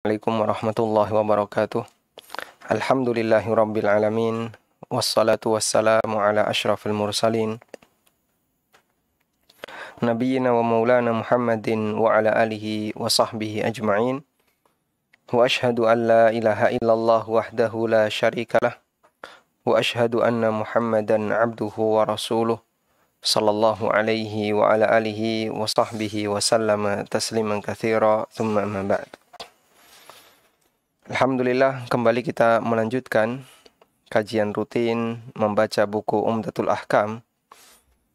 Assalamualaikum warahmatullahi wabarakatuh. Alhamdulillahi rabbil alamin. Wassalatu wassalamu ala ashrafil mursalin. Nabiyyina wa maulana Muhammadin wa ala alihi wa sahbihi ajma'in. Wa ashhadu an la ilaha illallah wahdahu la syarika lah. Wa ashhadu anna Muhammadan abduhu wa rasuluh. Sallallahu alaihi wa ala alihi wa sahbihi wa sallama tasliman katsira. Thumma amma ba'd. Alhamdulillah, kembali kita melanjutkan kajian rutin membaca buku Umdatul Ahkam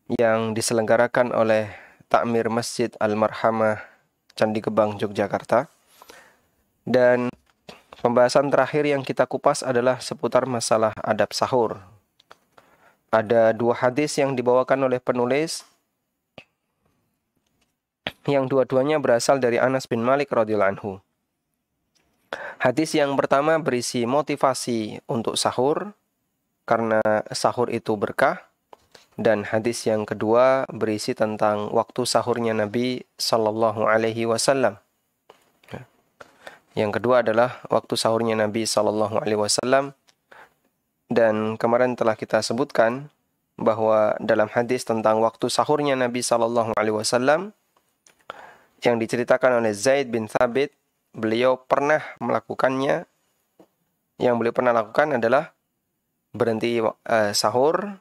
yang diselenggarakan oleh Takmir Masjid Al-Marhamah Candi Gebang, Yogyakarta. Dan pembahasan terakhir yang kita kupas adalah seputar masalah adab sahur. Ada dua hadis yang dibawakan oleh penulis yang dua-duanya berasal dari Anas bin Malik radhiyallahu anhu. Hadis yang pertama berisi motivasi untuk sahur, karena sahur itu berkah. Dan hadis yang kedua berisi tentang waktu sahurnya Nabi Sallallahu Alaihi Wasallam. Yang kedua adalah waktu sahurnya Nabi Sallallahu Alaihi Wasallam. Dan kemarin telah kita sebutkan bahwa dalam hadis tentang waktu sahurnya Nabi Sallallahu Alaihi Wasallam yang diceritakan oleh Zaid bin Thabit, beliau pernah melakukannya. Yang beliau pernah lakukan adalah berhenti sahur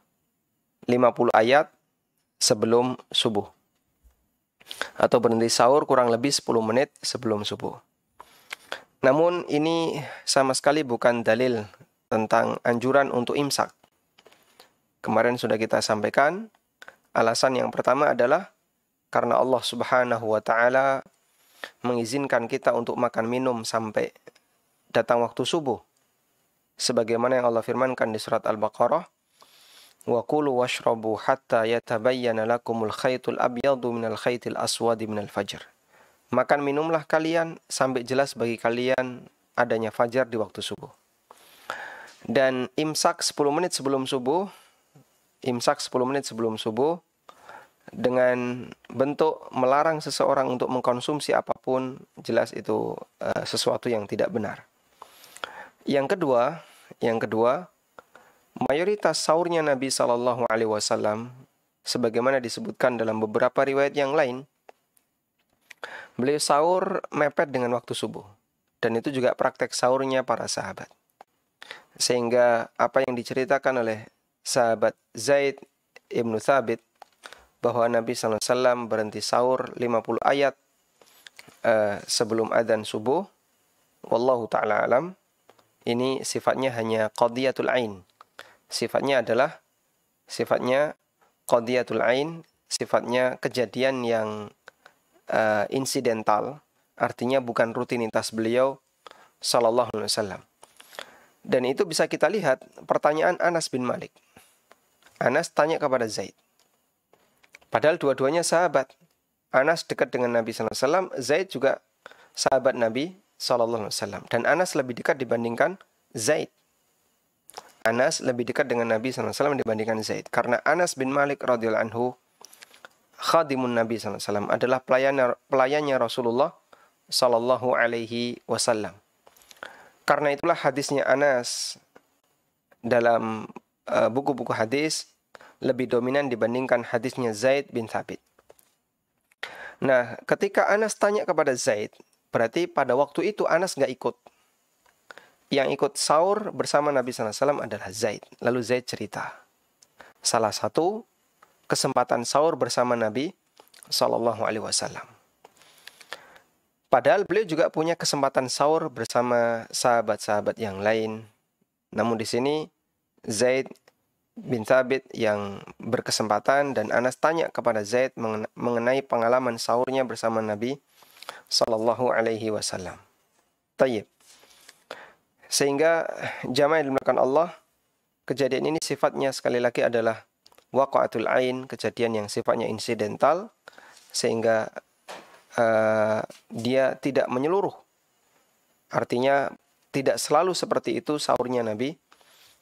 50 ayat sebelum subuh. Atau berhenti sahur kurang lebih 10 menit sebelum subuh. Namun ini sama sekali bukan dalil tentang anjuran untuk imsak. Kemarin sudah kita sampaikan, alasan yang pertama adalah karena Allah Subhanahu wa Ta'ala mengizinkan kita untuk makan minum sampai datang waktu subuh. Sebagaimana yang Allah firmankan di surat Al-Baqarah, wa kulu washrabu hatta yatabayyana lakumul khaytul abyadu minal khaytil aswadi minal fajr. Makan minumlah kalian sampai jelas bagi kalian adanya fajar di waktu subuh. Dan imsak 10 menit sebelum subuh, dengan bentuk melarang seseorang untuk mengkonsumsi apapun, jelas itu sesuatu yang tidak benar. Yang kedua, mayoritas sahurnya Nabi Sallallahu Alaihi Wasallam, sebagaimana disebutkan dalam beberapa riwayat yang lain, beliau sahur mepet dengan waktu subuh. Dan itu juga praktek sahurnya para sahabat. Sehingga apa yang diceritakan oleh sahabat Zaid ibnu Thabit, bahwa Nabi SAW berhenti sahur 50 ayat sebelum adzan subuh. Wallahu ta'ala alam. Ini sifatnya hanya qadiyatul ain. Sifatnya qadiyatul ain. Sifatnya kejadian yang insidental. Artinya bukan rutinitas beliau Sallallahu Alaihi Wasallam. Dan itu bisa kita lihat pertanyaan Anas bin Malik. Anas tanya kepada Zaid. Padahal dua-duanya sahabat. Anas dekat dengan Nabi SAW, Zaid juga sahabat Nabi SAW. Dan Anas lebih dekat dibandingkan Zaid. Anas lebih dekat dengan Nabi SAW dibandingkan Zaid. Karena Anas bin Malik radhiyallahu anhu, khadimun Nabi SAW, adalah pelayannya Rasulullah Sallallahu Alaihi Wasallam. Karena itulah hadisnya Anas dalam buku-buku hadis lebih dominan dibandingkan hadisnya Zaid bin Thabit. Nah, ketika Anas tanya kepada Zaid, berarti pada waktu itu Anas nggak ikut. Yang ikut sahur bersama Nabi SAW adalah Zaid. Lalu Zaid cerita, salah satu kesempatan sahur bersama Nabi SAW. Padahal beliau juga punya kesempatan sahur bersama sahabat-sahabat yang lain. Namun di sini Zaid bin Thabit yang berkesempatan, dan Anas tanya kepada Zaid mengenai pengalaman sahurnya bersama Nabi Sallallahu Alaihi Wasallam. Tayyib. Sehingga jamaah yang dimuliakan Allah, kejadian ini sifatnya sekali lagi adalah waqa'atul ain, kejadian yang sifatnya insidental, sehingga dia tidak menyeluruh. Artinya tidak selalu seperti itu sahurnya Nabi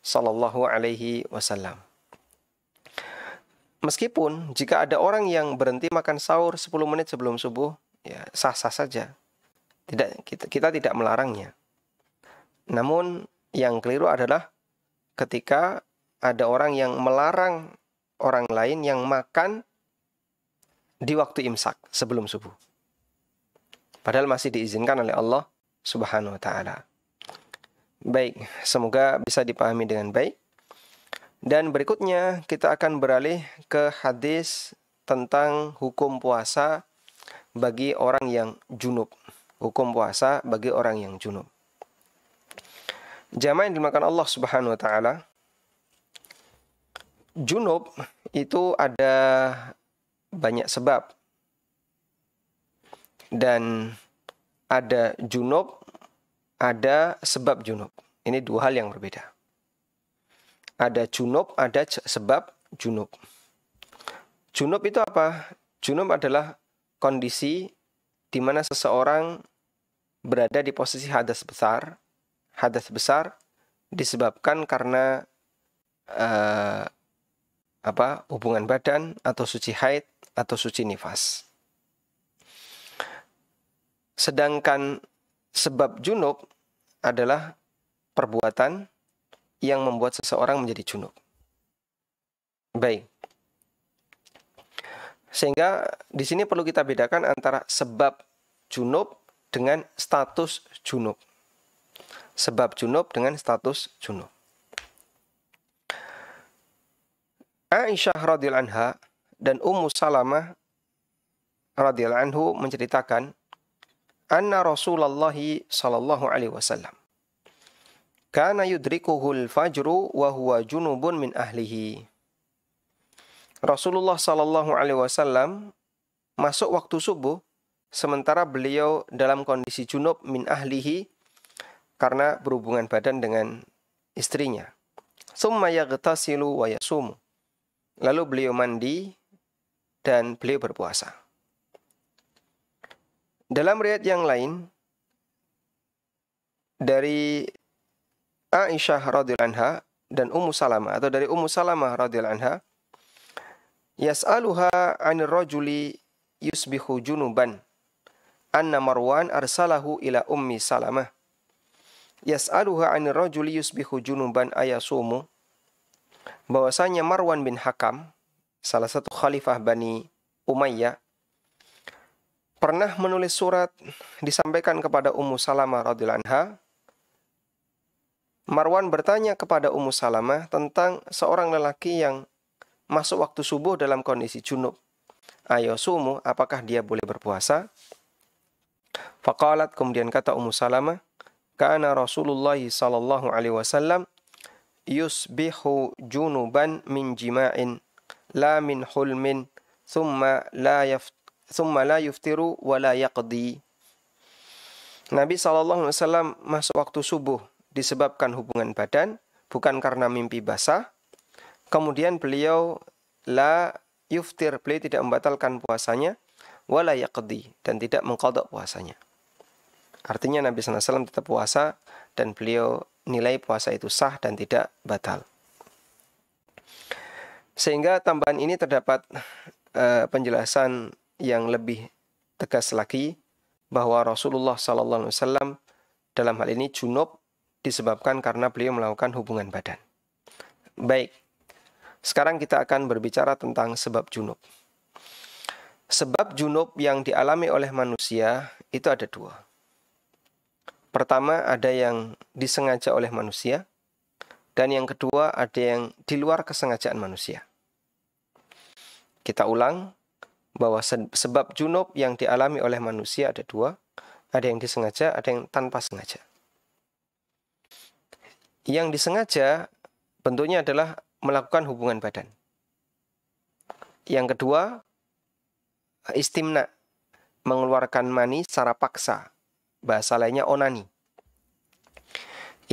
Sallallahu Alaihi Wasallam. Meskipun jika ada orang yang berhenti makan sahur 10 menit sebelum subuh, ya sah-sah saja. Kita tidak melarangnya. Namun yang keliru adalah ketika ada orang yang melarang orang lain yang makan di waktu imsak sebelum subuh. Padahal masih diizinkan oleh Allah Subhanahu wa taala. Baik, semoga bisa dipahami dengan baik. Dan berikutnya kita akan beralih ke hadis tentang hukum puasa bagi orang yang junub. Hukum puasa bagi orang yang junub. Jamaah yang dimakan Allah Subhanahu wa taala, junub itu ada banyak sebab. Dan ada junub, ada sebab junub. Ini dua hal yang berbeda. Ada junub, ada sebab junub. Junub itu apa? Junub adalah kondisi di mana seseorang berada di posisi hadas besar. Hadas besar disebabkan karena hubungan badan atau suci haid atau suci nifas. Sedangkan sebab junub adalah perbuatan yang membuat seseorang menjadi junub. Baik. Sehingga di sini perlu kita bedakan antara sebab junub dengan status junub. Sebab junub dengan status junub. Aisyah radhiyallahu anha dan Ummu Salamah radhiyallahu anhu menceritakan anna Rasulullah sallallahu alaihi wasallam kana yudrikuhul fajru wa huwa junubun min ahlihi. Rasulullah sallallahu alaihi wasallam masuk waktu subuh sementara beliau dalam kondisi junub min ahlihi karena berhubungan badan dengan istrinya. Tsumma yaghtasilu wa yasumu. Lalu beliau mandi dan beliau berpuasa. Dalam riwayat yang lain dari Aisyah radhiyallahu anha dan Ummu Salamah atau dari Ummu Salamah radhiyallahu anha, yas'aluha 'anir rajuli yusbihu junuban anna Marwan arsalahu ila Ummi Salamah. Yas'aluha 'anir rajuli yusbihu junuban ayasumu. Bahwasanya Marwan bin Hakam, salah satu khalifah Bani Umayyah, pernah menulis surat disampaikan kepada Ummu Salamah radhiyallahu anha. Marwan bertanya kepada Ummu Salamah tentang seorang lelaki yang masuk waktu subuh dalam kondisi junub. Ayasumu, apakah dia boleh berpuasa? Faqalat, kemudian kata Ummu Salamah, kana Rasulullah sallallahu alaihi wasallam yusbihu junuban min jima'in la min hulmin thumma la yuftiru wa la yaqdi. Nabi SAW masuk waktu subuh disebabkan hubungan badan, bukan karena mimpi basah. Kemudian beliau la yuftir, beliau tidak membatalkan puasanya, wa la yaqdi, dan tidak mengqadha puasanya. Artinya Nabi SAW tetap puasa dan beliau nilai puasa itu sah dan tidak batal. Sehingga tambahan ini terdapat penjelasan yang lebih tegas lagi bahwa Rasulullah SAW dalam hal ini junub disebabkan karena beliau melakukan hubungan badan. Baik, sekarang kita akan berbicara tentang sebab junub. Sebab junub yang dialami oleh manusia itu ada dua. Pertama, ada yang disengaja oleh manusia, dan yang kedua ada yang di luar kesengajaan manusia. Kita ulang bahwa sebab junub yang dialami oleh manusia ada dua. Ada yang disengaja, ada yang tanpa sengaja. Yang disengaja bentuknya adalah melakukan hubungan badan. Yang kedua, istimna, mengeluarkan mani secara paksa. Bahasa lainnya onani.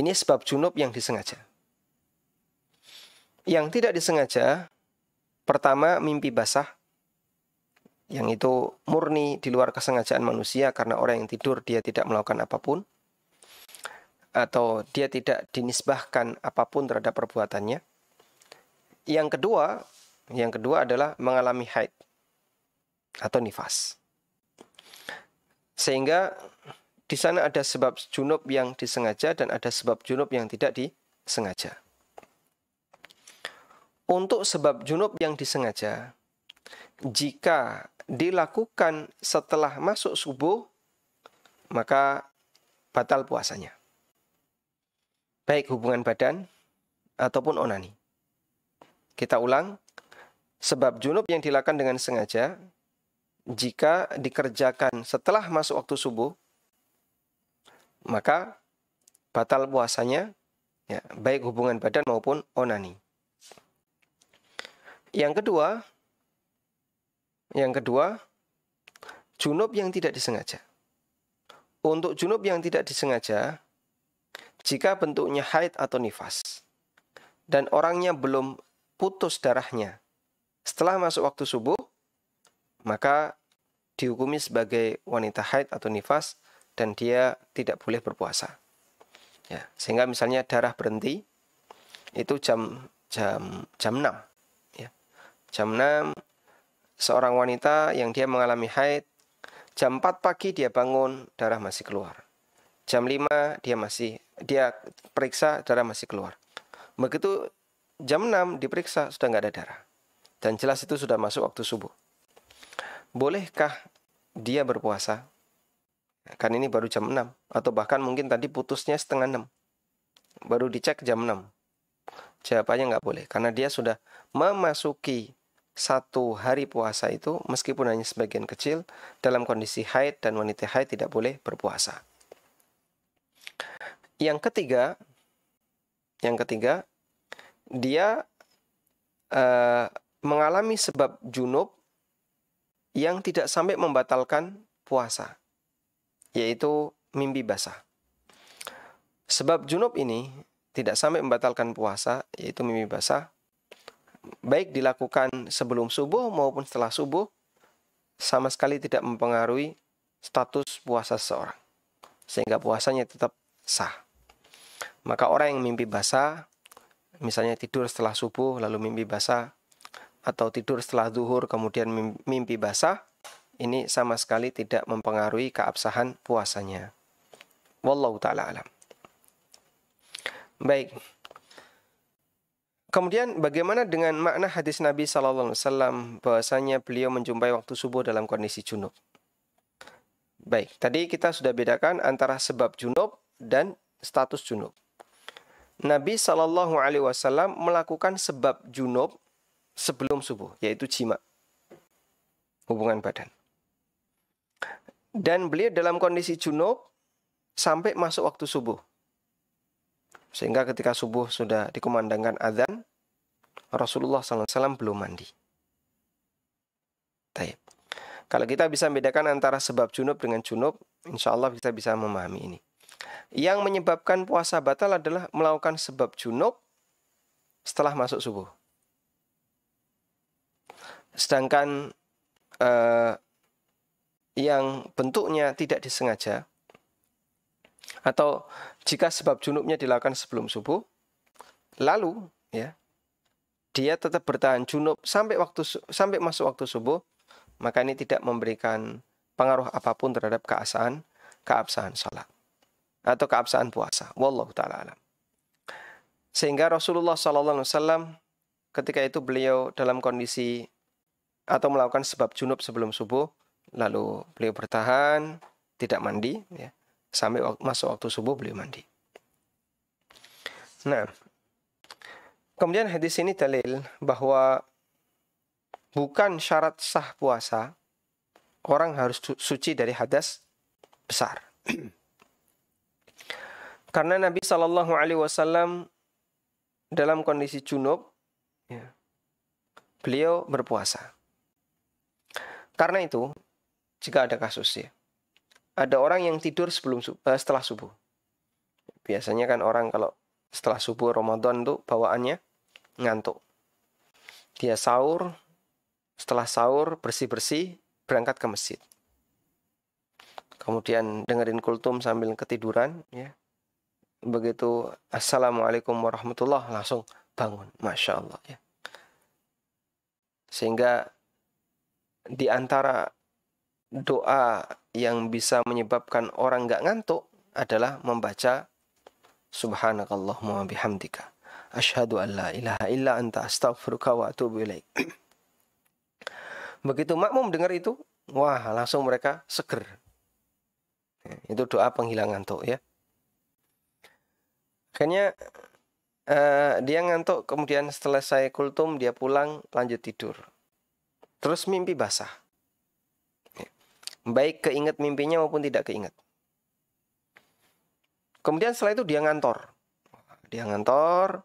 Ini sebab junub yang disengaja. Yang tidak disengaja, pertama mimpi basah, yang itu murni di luar kesengajaan manusia karena orang yang tidur dia tidak melakukan apapun, atau dia tidak dinisbahkan apapun terhadap perbuatannya. Yang kedua adalah mengalami haid atau nifas. Sehingga di sana ada sebab junub yang disengaja dan ada sebab junub yang tidak disengaja. Untuk sebab junub yang disengaja, jika dilakukan setelah masuk subuh, maka batal puasanya. Baik hubungan badan ataupun onani. Kita ulang, sebab junub yang dilakukan dengan sengaja, jika dikerjakan setelah masuk waktu subuh, maka batal puasanya, ya, baik hubungan badan maupun onani. Yang kedua, junub yang tidak disengaja. Untuk junub yang tidak disengaja, jika bentuknya haid atau nifas, dan orangnya belum putus darahnya setelah masuk waktu subuh, maka dihukumi sebagai wanita haid atau nifas dan dia tidak boleh berpuasa. Ya, sehingga misalnya darah berhenti itu jam 6. Ya. Jam 6 seorang wanita yang dia mengalami haid, jam 4 pagi dia bangun, darah masih keluar. Jam 5 dia periksa, darah masih keluar. Begitu jam 6 diperiksa, sudah nggak ada darah. Dan jelas itu sudah masuk waktu subuh. Bolehkah dia berpuasa? Kan ini baru jam 6. Atau bahkan mungkin tadi putusnya setengah 6. Baru dicek jam 6. Jawabannya nggak boleh. Karena dia sudah memasuki 1 hari puasa itu, meskipun hanya sebagian kecil, dalam kondisi haid, dan wanita haid tidak boleh berpuasa. Yang ketiga, dia mengalami sebab junub yang tidak sampai membatalkan puasa, yaitu mimpi basah. Sebab junub ini tidak sampai membatalkan puasa, yaitu mimpi basah, baik dilakukan sebelum subuh maupun setelah subuh, sama sekali tidak mempengaruhi status puasa seseorang, sehingga puasanya tetap sah. Maka orang yang mimpi basah, misalnya tidur setelah subuh lalu mimpi basah, atau tidur setelah zuhur kemudian mimpi basah, ini sama sekali tidak mempengaruhi keabsahan puasanya. Wallahu ta'ala alam. Baik. Kemudian bagaimana dengan makna hadis Nabi SAW bahwasanya beliau menjumpai waktu subuh dalam kondisi junub? Baik, tadi kita sudah bedakan antara sebab junub dan status junub. Nabi SAW melakukan sebab junub sebelum subuh, yaitu jima, hubungan badan. Dan beliau dalam kondisi junub sampai masuk waktu subuh. Sehingga ketika subuh sudah dikumandangkan azan, Rasulullah SAW belum mandi. Taib. Kalau kita bisa membedakan antara sebab junub dengan junub, insya Allah kita bisa memahami ini. Yang menyebabkan puasa batal adalah melakukan sebab junub setelah masuk subuh. Sedangkan yang bentuknya tidak disengaja, atau jika sebab junubnya dilakukan sebelum subuh, lalu ya dia tetap bertahan junub sampai masuk waktu subuh, maka ini tidak memberikan pengaruh apapun terhadap keabsahan salat atau keabsahan puasa. Wallahu ta'ala alam. Sehingga Rasulullah SAW ketika itu beliau dalam kondisi atau melakukan sebab junub sebelum subuh, lalu beliau bertahan tidak mandi, ya, sampai masuk waktu subuh beliau mandi. Nah, kemudian hadis ini dalil bahwa bukan syarat sah puasa orang harus suci dari hadas besar. Karena Nabi SAW dalam kondisi junub, ya, beliau berpuasa. Karena itu, jika ada kasus, ya, ada orang yang tidur setelah subuh. Biasanya kan orang kalau setelah subuh Ramadan itu bawaannya ngantuk. Dia sahur, setelah sahur bersih-bersih, berangkat ke masjid. Kemudian dengerin kultum sambil ketiduran, ya. Begitu Assalamualaikum warahmatullah, langsung bangun. Masya Allah, ya. Sehingga di antara doa yang bisa menyebabkan orang nggak ngantuk adalah membaca Subhanakallahumma bihamdika asyhadu an la ilaha illa anta astaghfiruka wa atubu ilaik. Begitu makmum dengar itu, wah langsung mereka seger. Itu doa penghilang ngantuk ya. Akhirnya dia ngantuk, kemudian selesai kultum dia pulang lanjut tidur. Terus mimpi basah. Baik keinget mimpinya maupun tidak keinget. Kemudian setelah itu dia ngantor. Dia ngantor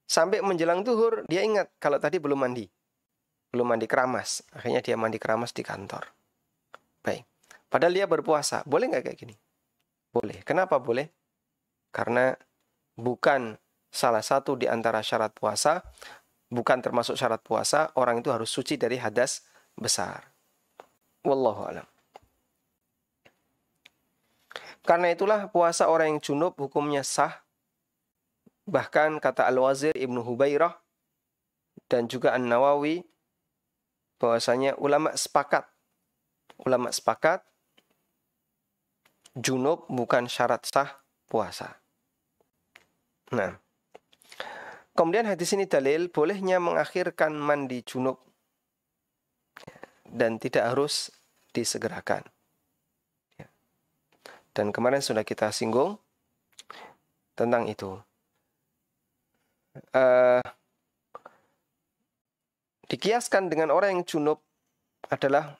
sampai menjelang zuhur dia ingat kalau tadi belum mandi. Belum mandi keramas. Akhirnya dia mandi keramas di kantor. Baik. Padahal dia berpuasa. Boleh nggak kayak gini? Boleh. Kenapa boleh? Karena bukan salah satu di antara syarat puasa, bukan termasuk syarat puasa, orang itu harus suci dari hadas besar. Wallahu a'lam. Karena itulah puasa orang yang junub hukumnya sah. Bahkan kata Al-Wazir Ibnu Hubairah dan juga An-Nawawi bahwasanya ulama sepakat junub bukan syarat sah puasa. Nah, kemudian hadis ini dalil bolehnya mengakhirkan mandi junub dan tidak harus disegerakan. Dan kemarin sudah kita singgung tentang itu. Dikiaskan dengan orang yang junub adalah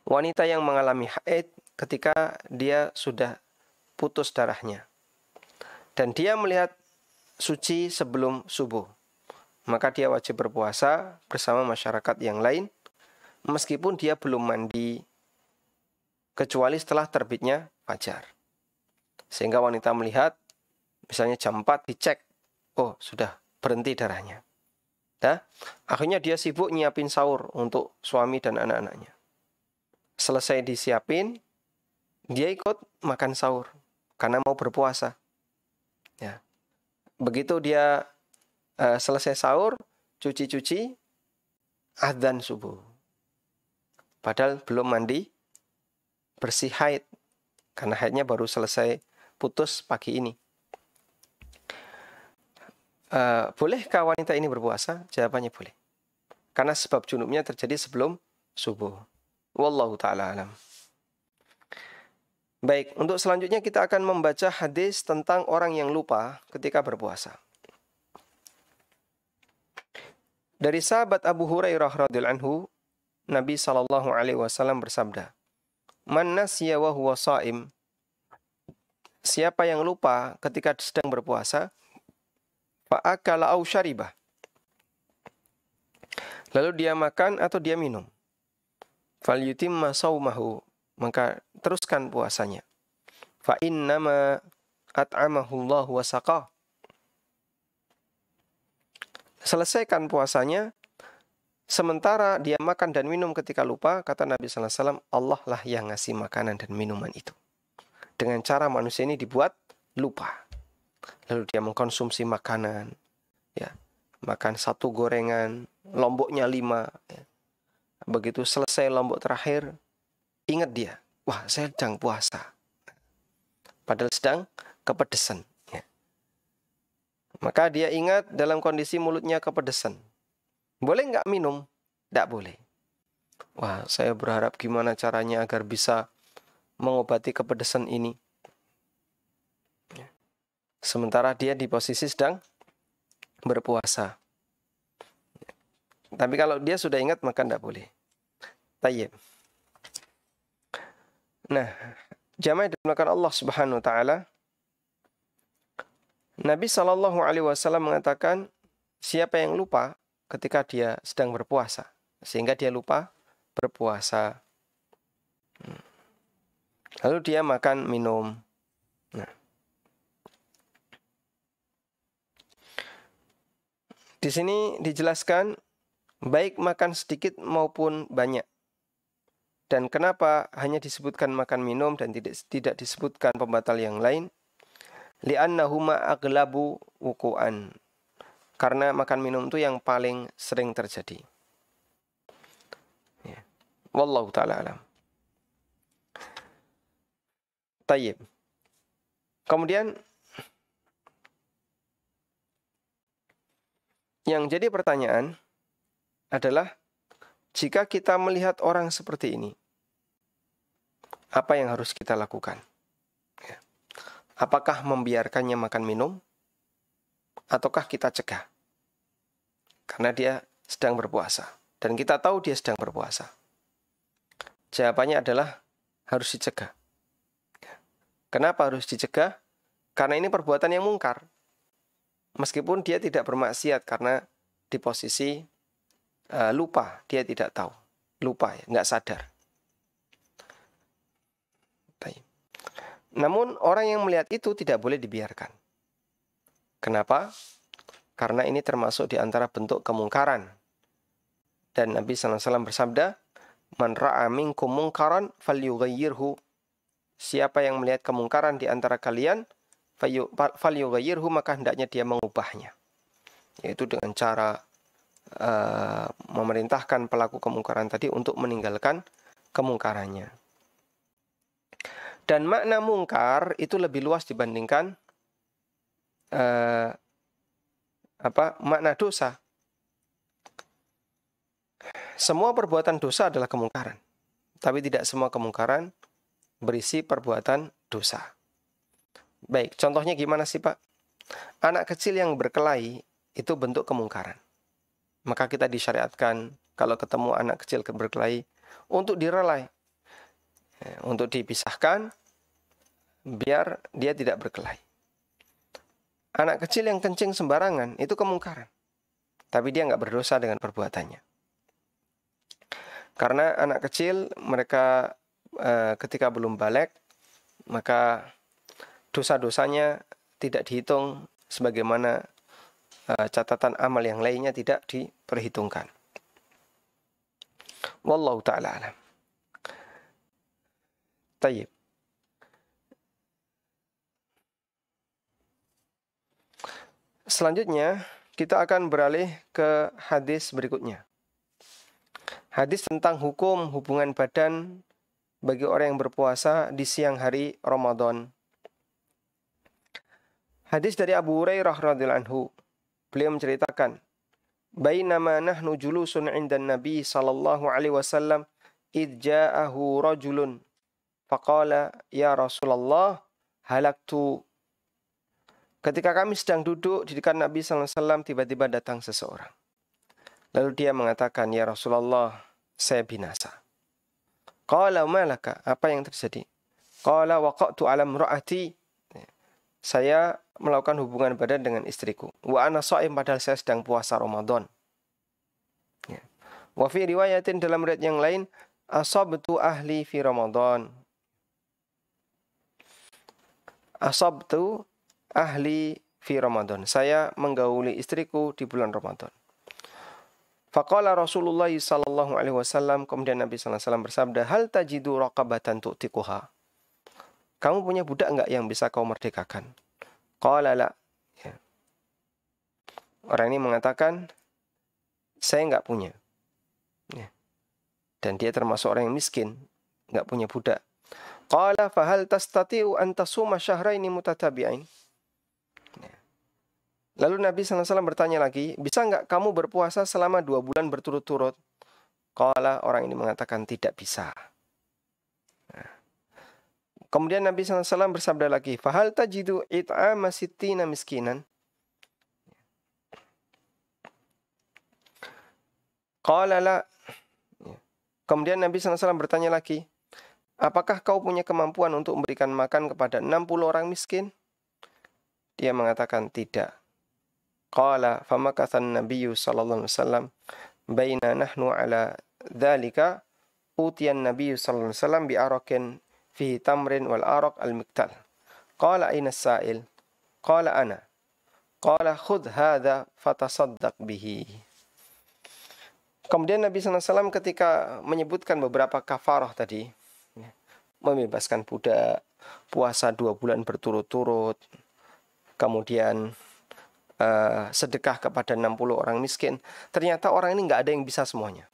wanita yang mengalami haid ketika dia sudah putus darahnya. Dan dia melihat suci sebelum subuh. Maka dia wajib berpuasa bersama masyarakat yang lain meskipun dia belum mandi kecuali setelah terbitnya fajar. Sehingga wanita melihat, misalnya jam 4 dicek, oh sudah berhenti darahnya. Nah, akhirnya dia sibuk nyiapin sahur untuk suami dan anak-anaknya. Selesai disiapin, dia ikut makan sahur karena mau berpuasa. Ya. Begitu dia selesai sahur, cuci-cuci, adzan subuh. Padahal belum mandi, bersih haid. Karena haidnya baru selesai putus pagi ini. Bolehkah wanita ini berpuasa? Jawabannya boleh. Karena sebab junubnya terjadi sebelum subuh. Wallahu ta'ala alam. Baik, untuk selanjutnya kita akan membaca hadis tentang orang yang lupa ketika berpuasa. Dari sahabat Abu Hurairah radhiyallahu anhu, Nabi SAW bersabda, "Man nasiya wa huwa shaim." Siapa yang lupa ketika sedang berpuasa, fa akala aw syaribah. Lalu dia makan atau dia minum. Fal yutimma shaumahu, maka teruskan puasanya. Fa innama at'amahu Allah wa saqah. Selesaikan puasanya. Sementara dia makan dan minum ketika lupa, kata Nabi sallallahu alaihi wasallam, Allah lah yang ngasih makanan dan minuman itu. Dengan cara manusia ini dibuat lupa. Lalu dia mengkonsumsi makanan, ya, makan 1 gorengan, lomboknya 5. Ya. Begitu selesai lombok terakhir, ingat dia, wah saya sedang puasa. Padahal sedang kepedesan. Ya. Maka dia ingat dalam kondisi mulutnya kepedesan. Boleh nggak minum? Nggak boleh. Wah, saya berharap gimana caranya agar bisa mengobati kepedesan ini. Sementara dia di posisi sedang berpuasa. Tapi kalau dia sudah ingat, maka nggak boleh. Tayyib. Nah, jamaah dimuliakan Allah Subhanahu wa taala. Nabi SAW mengatakan, siapa yang lupa ketika dia sedang berpuasa, sehingga dia lupa berpuasa, lalu dia makan minum. Nah, di sini dijelaskan baik makan sedikit maupun banyak. Dan kenapa hanya disebutkan makan minum dan tidak disebutkan pembatal yang lain? Li'annahuma aglabu wuku'an. Karena makan minum itu yang paling sering terjadi. Ya. Wallahu ta'ala alam. Tayyib. Kemudian yang jadi pertanyaan adalah, jika kita melihat orang seperti ini, apa yang harus kita lakukan? Ya. Apakah membiarkannya makan minum? Ataukah kita cegah? Karena dia sedang berpuasa. Dan kita tahu dia sedang berpuasa. Jawabannya adalah harus dicegah. Kenapa harus dicegah? Karena ini perbuatan yang mungkar. Meskipun dia tidak bermaksiat karena di posisi lupa, dia tidak tahu. Lupa ya, nggak sadar. Namun orang yang melihat itu tidak boleh dibiarkan. Kenapa? Karena ini termasuk di antara bentuk kemungkaran. Dan Nabi SAW bersabda, "Man ra'a minkum mungkaran falyughayyirhu." Siapa yang melihat kemungkaran di antara kalian, falyughayyirhu, maka hendaknya dia mengubahnya. Yaitu dengan cara memerintahkan pelaku kemungkaran tadi untuk meninggalkan kemungkarannya. Dan makna mungkar itu lebih luas dibandingkan makna dosa. Semua perbuatan dosa adalah kemungkaran, tapi tidak semua kemungkaran berisi perbuatan dosa. Baik, contohnya gimana sih Pak? Anak kecil yang berkelahi itu bentuk kemungkaran. Maka kita disyariatkan kalau ketemu anak kecil berkelahi untuk direlai, untuk dipisahkan biar dia tidak berkelahi. Anak kecil yang kencing sembarangan itu kemungkaran, tapi dia nggak berdosa dengan perbuatannya. Karena anak kecil mereka ketika belum balik, maka dosa-dosanya tidak dihitung sebagaimana catatan amal yang lainnya tidak diperhitungkan. Wallahu ta'ala alam. Tayyib. Selanjutnya kita akan beralih ke hadis berikutnya. Hadis tentang hukum hubungan badan bagi orang yang berpuasa di siang hari Ramadan. Hadis dari Abu Hurairah radhiyallahu anhu. Beliau menceritakan, "Bainama nahnu julusun 'inda Nabi sallallahu alaihi wasallam, id ja'ahu rajulun faqala ya Rasulullah halaktu." Ketika kami sedang duduk di dekat Nabi sallallahu alaihi wasallam, tiba-tiba datang seseorang. Lalu dia mengatakan, "Ya Rasulullah, saya binasa." Qala malaka, apa yang terjadi? Qala waqa'tu 'ala imra'ati. Saya melakukan hubungan badan dengan istriku. Wa ana sha'im, padahal saya sedang puasa Ramadan. Ya. Wa fi riwayatin, dalam riwayat yang lain, asabtu ahli fi Ramadan. Asabtu ahli fi Ramadan. Saya menggauli istriku di bulan Ramadan. Faqala Rasulullah sallallahu alaihi wasallam, kemudian Nabi sallallahu alaihi wasallam bersabda, "Hal tajidu raqabatan tu'tiquha?" Kamu punya budak enggak yang bisa kau merdekakan? Qala la. Ya. Orang ini mengatakan, saya enggak punya. Ya. Dan dia termasuk orang yang miskin, enggak punya budak. Qala fahal tastati'u an tasuma syahraini mutatabi'ain? Lalu Nabi SAW bertanya lagi, bisa enggak kamu berpuasa selama 2 bulan berturut-turut? Qala, orang ini mengatakan tidak bisa. Kemudian Nabi SAW bersabda lagi, fahal tajidu it'ama sittina miskinan? Qala la. Kemudian Nabi SAW bertanya lagi, apakah kau punya kemampuan untuk memberikan makan kepada 60 orang miskin? Dia mengatakan tidak. Qala famakathan nabiyyu sallallahu alaihi wasallam baina nahnu ala dzalika utiyan nabiyyu sallallahu alaihi wasallam bi arakin fihi tamrin wal araq al miktal. Qala aina as-sa'il? Qala ana. Qala khudh hadha fatasaddaq bihi. Kemudian Nabi SAW ketika menyebutkan beberapa kafarah tadi, membebaskan budak, puasa 2 bulan berturut-turut, kemudian sedekah kepada 60 orang miskin, ternyata orang ini nggak ada yang bisa semuanya.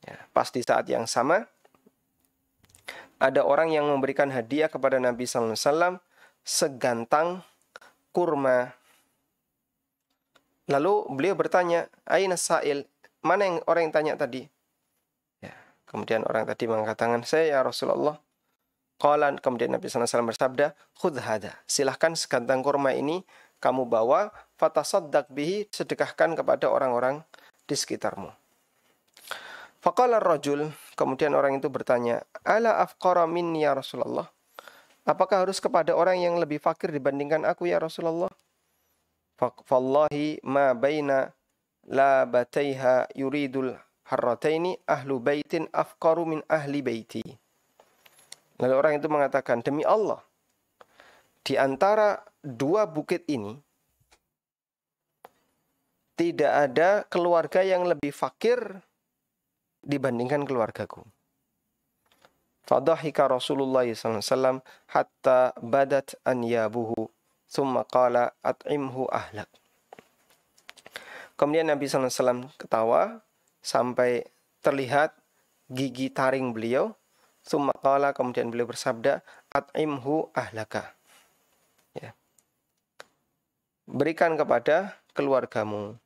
Ya, pas di saat yang sama, ada orang yang memberikan hadiah kepada Nabi sallallahu alaihi wasallam segantang kurma. Lalu beliau bertanya, "Aina sa'il?" Mana yang orang yang tanya tadi? Ya. Kemudian orang tadi mengatakan, "Saya ya Rasulullah." Qala, kemudian Nabi sallallahu alaihi wasallam bersabda, "Khudh hada." Silahkan segantang kurma ini kamu bawa, fatasaddaq bihi, sedekahkan kepada orang-orang di sekitarmu. Faqala ar-rajul, kemudian orang itu bertanya, "Ala afqara minni ya Rasulullah?" Apakah harus kepada orang yang lebih fakir dibandingkan aku ya Rasulullah? Fallahi ma baina labataiha yuridul harrataini ahlu baitin afqaru min ahli baiti. Lalu orang itu mengatakan, demi Allah, di antara dua bukit ini tidak ada keluarga yang lebih fakir dibandingkan keluargaku. Fadhahika Rasulullah SAW hatta badat anyabuhu thumma qala at'imhu ahlak. Kemudian Nabi SAW ketawa sampai terlihat gigi taring beliau. Thumma qala, kemudian beliau bersabda, at'imhu ahlaka. Ya. Berikan kepada keluargamu.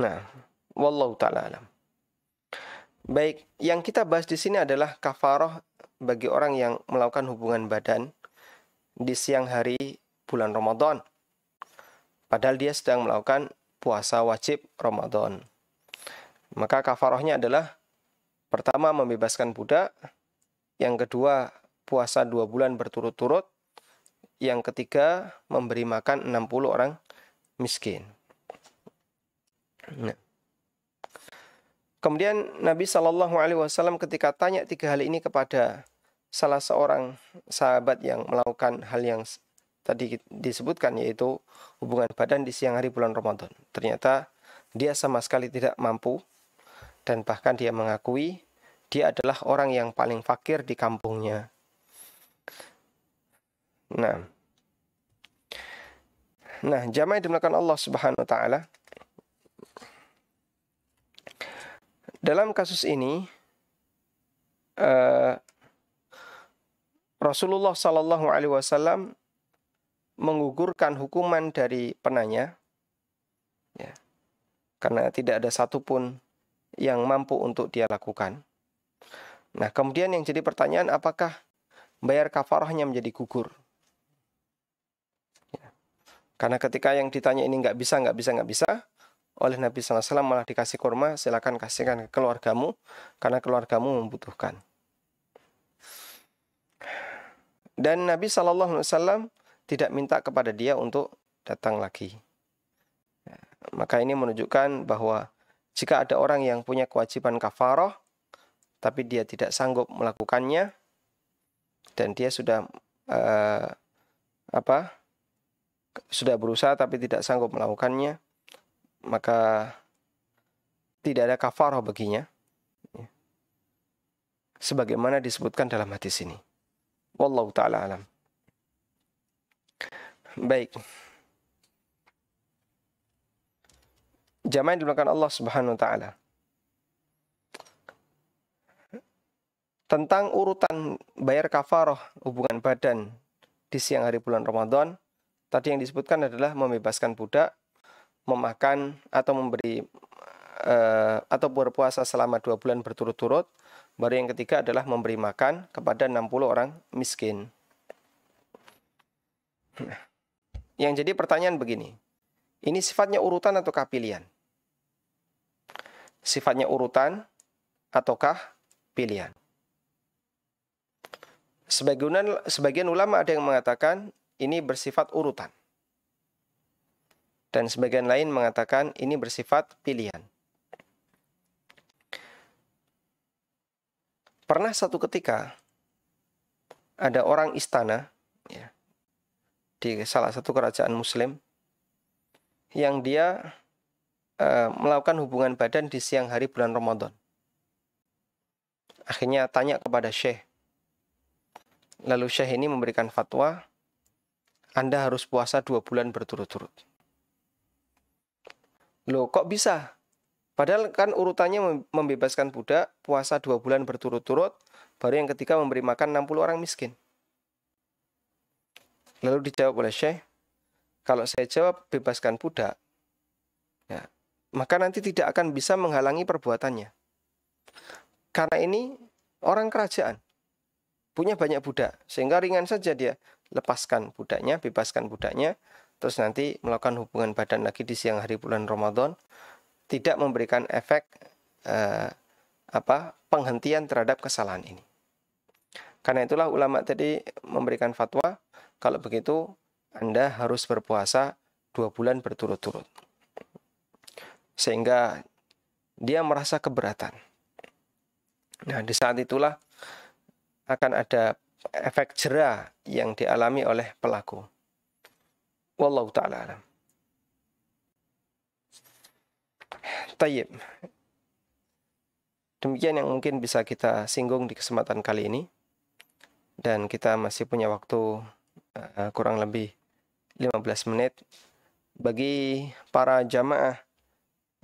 Nah, wallahu ta'ala alam. Baik, yang kita bahas di sini adalah kafarah bagi orang yang melakukan hubungan badan di siang hari bulan Ramadan. Padahal dia sedang melakukan puasa wajib Ramadan. Maka kafarahnya adalah pertama membebaskan budak, yang kedua puasa 2 bulan berturut-turut, yang ketiga memberi makan 60 orang miskin. Nah. Kemudian Nabi SAW ketika tanya 3 hal ini kepada salah seorang sahabat yang melakukan hal yang tadi disebutkan, yaitu hubungan badan di siang hari bulan Ramadan. Ternyata dia sama sekali tidak mampu, dan bahkan dia mengakui dia adalah orang yang paling fakir di kampungnya. Nah, jamaah yang dimuliakan Allah Subhanahu wa taala, dalam kasus ini Rasulullah Sallallahu Alaihi Wasallam menggugurkan hukuman dari penanya, ya, karena tidak ada satupun yang mampu untuk dia lakukan. Nah, kemudian yang jadi pertanyaan, apakah bayar kafarahnya menjadi gugur? Ya. Karena ketika yang ditanya ini nggak bisa, oleh Nabi SAW malah dikasih kurma, silakan kasihkan ke keluargamu, karena keluargamu membutuhkan. Dan Nabi SAW tidak minta kepada dia untuk datang lagi. Maka ini menunjukkan bahwa jika ada orang yang punya kewajiban kafarah, tapi dia tidak sanggup melakukannya, dan dia sudah sudah berusaha tapi tidak sanggup melakukannya, maka tidak ada kafarah baginya, sebagaimana disebutkan dalam hadis ini. Wallahu ta'ala alam. Baik, jamaah yang dimuliakan Allah Subhanahu wa taala, tentang urutan bayar kafarah hubungan badan di siang hari bulan Ramadan, tadi yang disebutkan adalah membebaskan budak, memakan atau memberi atau berpuasa selama 2 bulan berturut-turut. Baru yang ketiga adalah memberi makan kepada 60 orang miskin. Nah, yang jadi pertanyaan begini, ini sifatnya urutan ataukah pilihan? Sifatnya urutan ataukah pilihan? Sebagian ulama ada yang mengatakan ini bersifat urutan, dan sebagian lain mengatakan ini bersifat pilihan. Pernah satu ketika ada orang istana, ya, di salah satu kerajaan Muslim, yang dia melakukan hubungan badan di siang hari bulan Ramadan. Akhirnya tanya kepada Syekh. Lalu Syekh ini memberikan fatwa, Anda harus puasa 2 bulan berturut-turut. Loh, kok bisa? Padahal kan urutannya membebaskan budak, puasa 2 bulan berturut-turut, Baru yang ketiga memberi makan 60 orang miskin. Lalu dijawab oleh Syekh, kalau saya jawab bebaskan budak, ya, maka nanti tidak akan bisa menghalangi perbuatannya. Karena ini orang kerajaan, punya banyak budak, sehingga ringan saja dia lepaskan budaknya, bebaskan budaknya, terus nanti melakukan hubungan badan lagi di siang hari bulan Ramadan, tidak memberikan efek penghentian terhadap kesalahan ini. Karena itulah ulama tadi memberikan fatwa, kalau begitu Anda harus berpuasa 2 bulan berturut-turut. Sehingga dia merasa keberatan. Nah, di saat itulah akan ada efek jera yang dialami oleh pelaku. Wallahu ta'ala alam. Tayyib. Demikian yang mungkin bisa kita singgung di kesempatan kali ini. Dan kita masih punya waktu kurang lebih 15 menit. Bagi para jamaah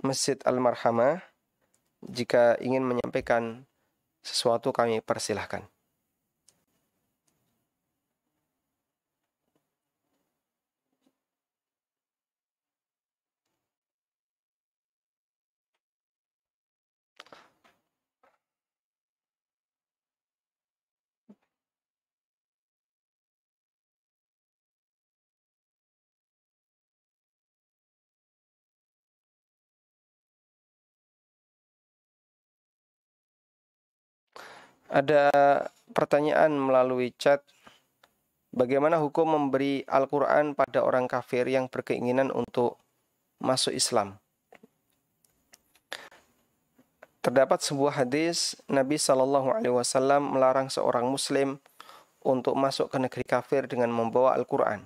Masjid Al-Marhamah, jika ingin menyampaikan sesuatu kami persilahkan. Ada pertanyaan melalui chat, bagaimana hukum memberi Al-Quran pada orang kafir yang berkeinginan untuk masuk Islam? Terdapat sebuah hadis, Nabi SAW melarang seorang Muslim untuk masuk ke negeri kafir dengan membawa Al-Quran.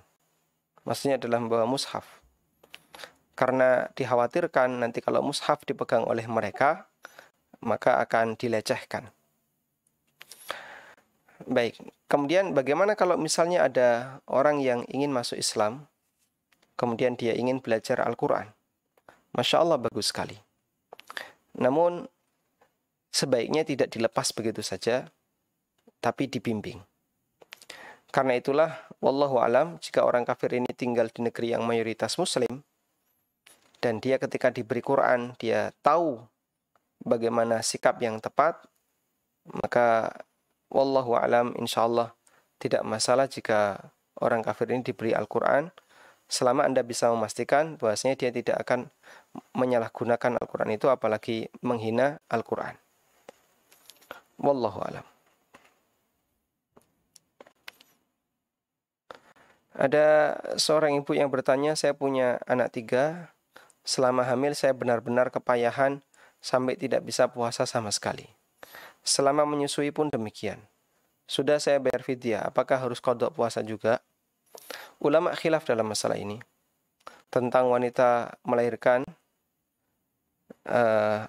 Maksudnya adalah membawa mushaf. Karena dikhawatirkan nanti kalau mushaf dipegang oleh mereka, maka akan dilecehkan. Baik, kemudian bagaimana kalau misalnya ada orang yang ingin masuk Islam, kemudian dia ingin belajar Al-Quran? Masya Allah, bagus sekali. Namun, sebaiknya tidak dilepas begitu saja, tapi dibimbing. Karena itulah, wallahu alam, jika orang kafir ini tinggal di negeri yang mayoritas Muslim, dan dia ketika diberi Quran, dia tahu bagaimana sikap yang tepat, maka wallahu alam, insyaallah tidak masalah jika orang kafir ini diberi Al-Quran, selama Anda bisa memastikan bahwasanya dia tidak akan menyalahgunakan Al-Quran itu, apalagi menghina Al-Quran. Wallahu alam. Ada seorang ibu yang bertanya, saya punya anak 3, selama hamil saya benar-benar kepayahan sampai tidak bisa puasa sama sekali. Selama menyusui pun demikian. Sudah saya bayar fidyah, apakah harus qada puasa juga? Ulama khilaf dalam masalah ini. Tentang wanita melahirkan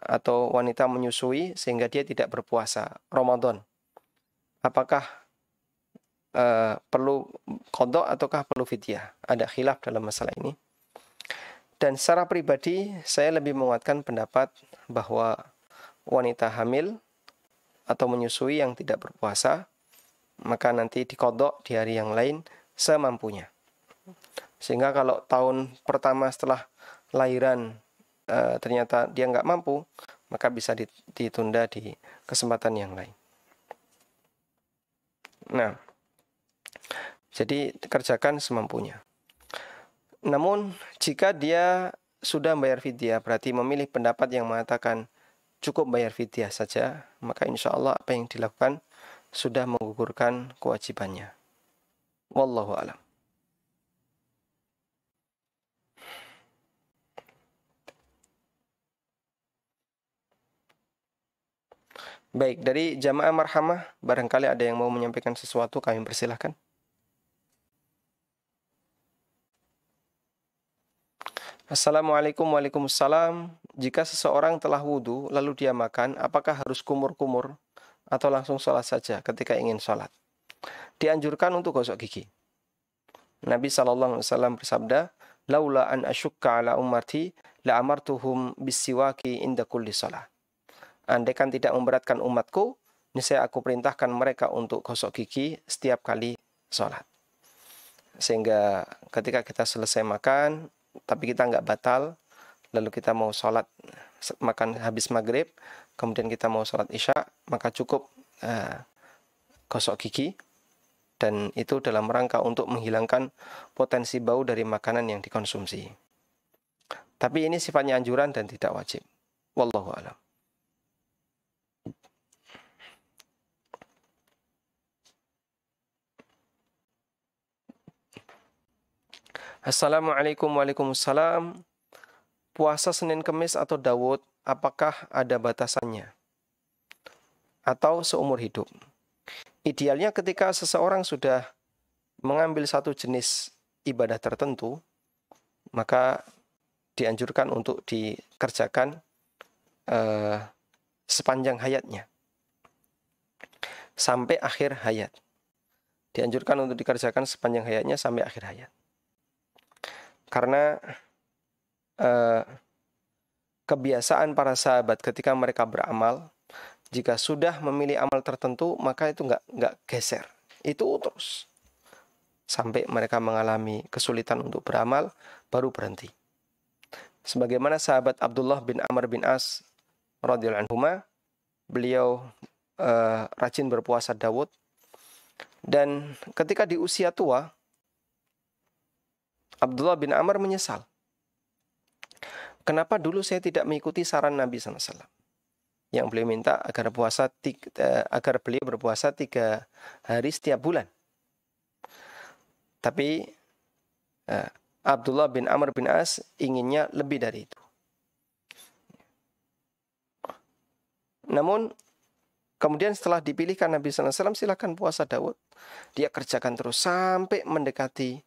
atau wanita menyusui sehingga dia tidak berpuasa Ramadan. Apakah perlu qada ataukah perlu fidyah? Ada khilaf dalam masalah ini. Dan secara pribadi saya lebih menguatkan pendapat bahwa wanita hamil atau menyusui yang tidak berpuasa, maka nanti diqadha di hari yang lain semampunya. Sehingga kalau tahun pertama setelah lahiran ternyata dia nggak mampu, maka bisa ditunda di kesempatan yang lain. Nah, jadi kerjakan semampunya. Namun jika dia sudah bayar fidyah, berarti memilih pendapat yang mengatakan cukup bayar fidyah saja, maka insya Allah apa yang dilakukan sudah menggugurkan kewajibannya. Wallahu a'lam. Baik, dari jamaah marhamah, barangkali ada yang mau menyampaikan sesuatu, kami persilahkan. Assalamualaikum, waalaikumsalam. Jika seseorang telah wudhu lalu dia makan, apakah harus kumur-kumur atau langsung sholat saja ketika ingin sholat? Dianjurkan untuk gosok gigi. Nabi SAW bersabda, laula an asyukka ala ummati la amartuhum bisiwaki inda kulli shalah. Andai kan tidak memberatkan umatku, niscaya aku perintahkan mereka untuk gosok gigi setiap kali sholat. Sehingga ketika kita selesai makan, tapi kita nggak batal, lalu kita mau sholat, makan habis maghrib, kemudian kita mau sholat isya, maka cukup gosok gigi, dan itu dalam rangka untuk menghilangkan potensi bau dari makanan yang dikonsumsi. Tapi ini sifatnya anjuran dan tidak wajib. Wallahu a'lam. Assalamualaikum. Waalaikumsalam. Puasa Senin Kemis atau Daud, apakah ada batasannya? Atau seumur hidup? Idealnya ketika seseorang sudah mengambil satu jenis ibadah tertentu, maka dianjurkan untuk dikerjakan sepanjang hayatnya. Sampai akhir hayat. Dianjurkan untuk dikerjakan sepanjang hayatnya sampai akhir hayat. Karena kebiasaan para sahabat ketika mereka beramal, jika sudah memilih amal tertentu, maka itu nggak geser. Itu terus. Sampai mereka mengalami kesulitan untuk beramal, baru berhenti. Sebagaimana sahabat Abdullah bin Amr bin As radhiyallahu anhuma, beliau rajin berpuasa Daud, dan ketika di usia tua, Abdullah bin Amr menyesal. Kenapa dulu saya tidak mengikuti saran Nabi SAW? Yang beliau minta agar beliau berpuasa 3 hari setiap bulan. Tapi Abdullah bin Amr bin As inginnya lebih dari itu. Namun kemudian setelah dipilihkan Nabi SAW, silakan puasa Daud, dia kerjakan terus sampai mendekati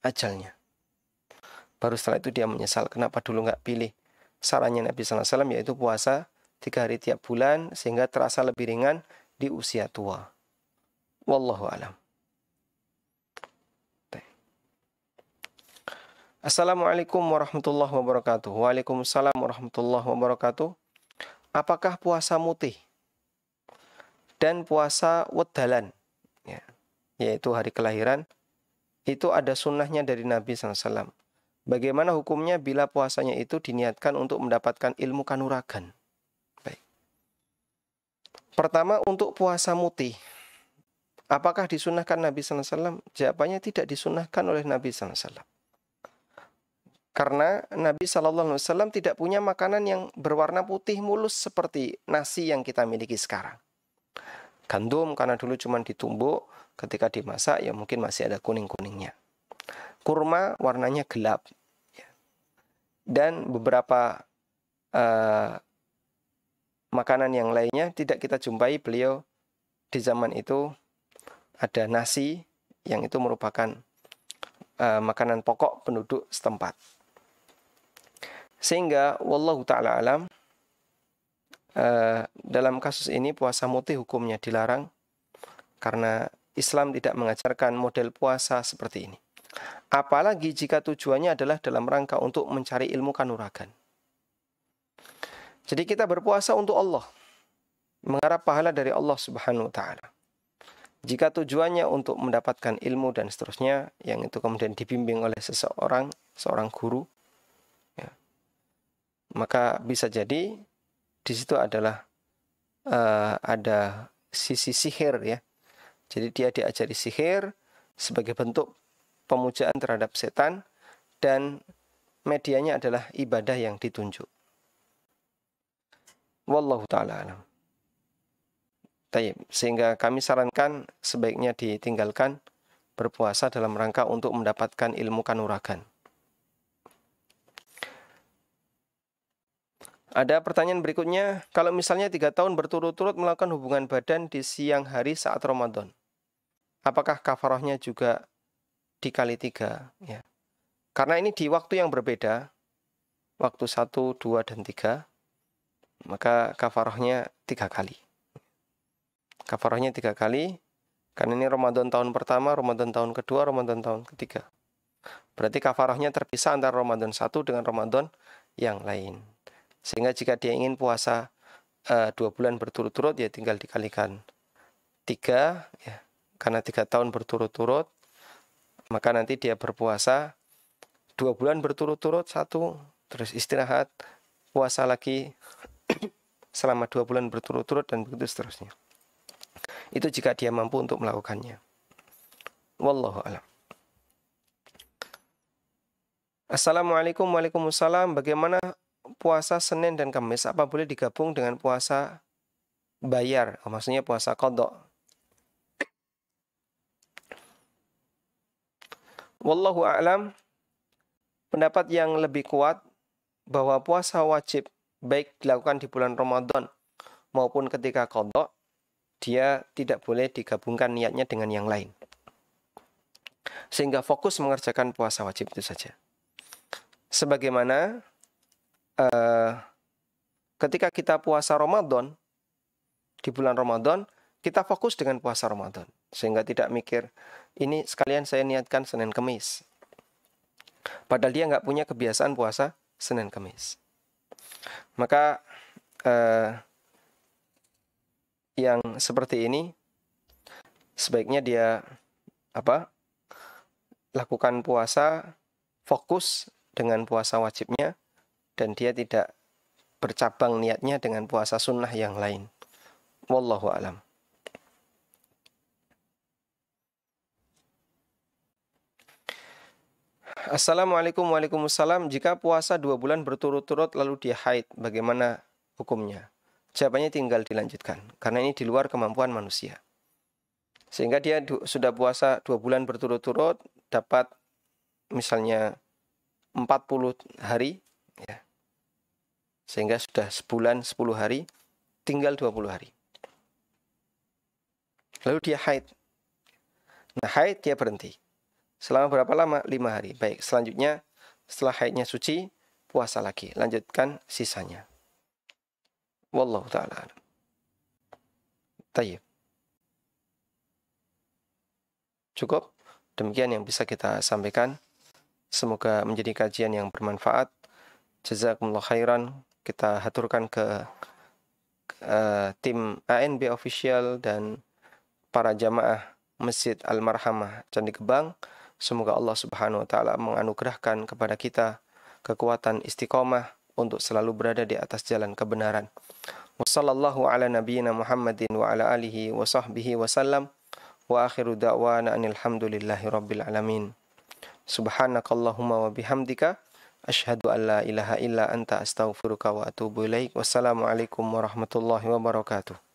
ajalnya. Baru setelah itu dia menyesal, kenapa dulu nggak pilih sarannya Nabi SAW, yaitu puasa 3 hari tiap bulan, sehingga terasa lebih ringan di usia tua. Wallahu a'lam. Assalamualaikum warahmatullahi wabarakatuh. Waalaikumsalam warahmatullahi wabarakatuh. Apakah puasa mutih dan puasa wedalan, yaitu hari kelahiran, itu ada sunnahnya dari Nabi SAW? Bagaimana hukumnya bila puasanya itu diniatkan untuk mendapatkan ilmu kanuragan? Baik. Pertama, untuk puasa mutih, apakah disunnahkan Nabi SAW? Jawabannya tidak disunnahkan oleh Nabi SAW. Karena Nabi SAW tidak punya makanan yang berwarna putih mulus seperti nasi yang kita miliki sekarang. Gandum karena dulu cuma ditumbuk, ketika dimasak ya mungkin masih ada kuning-kuningnya. Kurma warnanya gelap. Dan beberapa makanan yang lainnya tidak kita jumpai beliau di zaman itu. Ada nasi yang itu merupakan makanan pokok penduduk setempat. Sehingga wallahu ta'ala alam, dalam kasus ini puasa mutih hukumnya dilarang karena Islam tidak mengajarkan model puasa seperti ini. Apalagi jika tujuannya adalah dalam rangka untuk mencari ilmu kanuragan. Jadi kita berpuasa untuk Allah, mengharap pahala dari Allah Subhanahu wa ta'ala. Jika tujuannya untuk mendapatkan ilmu dan seterusnya, yang itu kemudian dibimbing oleh seorang guru, ya, maka bisa jadi di situ adalah ada sisi sihir, ya. Jadi dia diajari sihir sebagai bentuk pemujaan terhadap setan, dan medianya adalah ibadah yang ditunjuk. Wallahu ta'ala alam. Sehingga kami sarankan sebaiknya ditinggalkan berpuasa dalam rangka untuk mendapatkan ilmu kanuragan. Ada pertanyaan berikutnya, kalau misalnya 3 tahun berturut-turut melakukan hubungan badan di siang hari saat Ramadan, apakah kafarahnya juga dikali 3? Ya. Karena ini di waktu yang berbeda, waktu 1, 2, dan 3, maka kafarahnya 3 kali. Kafarahnya 3 kali, karena ini Ramadan tahun pertama, Ramadan tahun kedua, Ramadan tahun ketiga. Berarti kafarahnya terpisah antara Ramadan 1 dengan Ramadan yang lain. Sehingga jika dia ingin puasa 2 bulan berturut-turut, ya tinggal dikalikan 3, ya, karena 3 tahun berturut-turut, maka nanti dia berpuasa 2 bulan berturut-turut, 1, terus istirahat, puasa lagi selama 2 bulan berturut-turut, dan begitu seterusnya. Itu jika dia mampu untuk melakukannya. Wallahu a'lam. Assalamualaikum. Waalaikumsalam. Bagaimana puasa Senin dan Kamis? Apa boleh digabung dengan puasa bayar? Maksudnya puasa qadha. Wallahu a'lam. Pendapat yang lebih kuat bahwa puasa wajib baik dilakukan di bulan Ramadan maupun ketika qadha, dia tidak boleh digabungkan niatnya dengan yang lain. Sehingga fokus mengerjakan puasa wajib itu saja. Sebagaimana ketika kita puasa Ramadan, di bulan Ramadan, kita fokus dengan puasa Ramadan. Sehingga tidak mikir, ini sekalian saya niatkan Senin Kamis. Padahal dia nggak punya kebiasaan puasa Senin Kamis. Maka yang seperti ini sebaiknya dia lakukan puasa fokus dengan puasa wajibnya, dan dia tidak bercabang niatnya dengan puasa sunnah yang lain. Wallahu a'lam. Assalamualaikum. Waalaikumsalam. Jika puasa 2 bulan berturut-turut lalu dia haid, bagaimana hukumnya? Jawabannya tinggal dilanjutkan, karena ini di luar kemampuan manusia. Sehingga dia sudah puasa 2 bulan berturut-turut, dapat misalnya 40 hari, ya. Sehingga sudah sebulan 10 hari, tinggal 20 hari. Lalu dia haid. Nah, haid dia berhenti. Selama berapa lama? 5 hari. Baik, selanjutnya setelah haidnya suci, puasa lagi. Lanjutkan sisanya. Wallahu ta'ala alam. Tayyib. Cukup. Demikian yang bisa kita sampaikan. Semoga menjadi kajian yang bermanfaat. Jazakumullah khairan. Kita haturkan ke tim ANB Official dan para jamaah Masjid Al-Marhamah Candi Gebang. Semoga Allah Subhanahu wa taala menganugerahkan kepada kita kekuatan istiqomah untuk selalu berada di atas jalan kebenaran. Wassallallahu ala nabiyyina Muhammadin wa ala alihi wa sahbihi wasallam. Wa akhiru da'wana anil hamdulillahi rabbil alamin. Subhanakallahumma wa bihamdika asyhadu an la ilaha illa anta astaghfiruka wa atubu ilaik. Wassalamualaikum warahmatullahi wabarakatuh.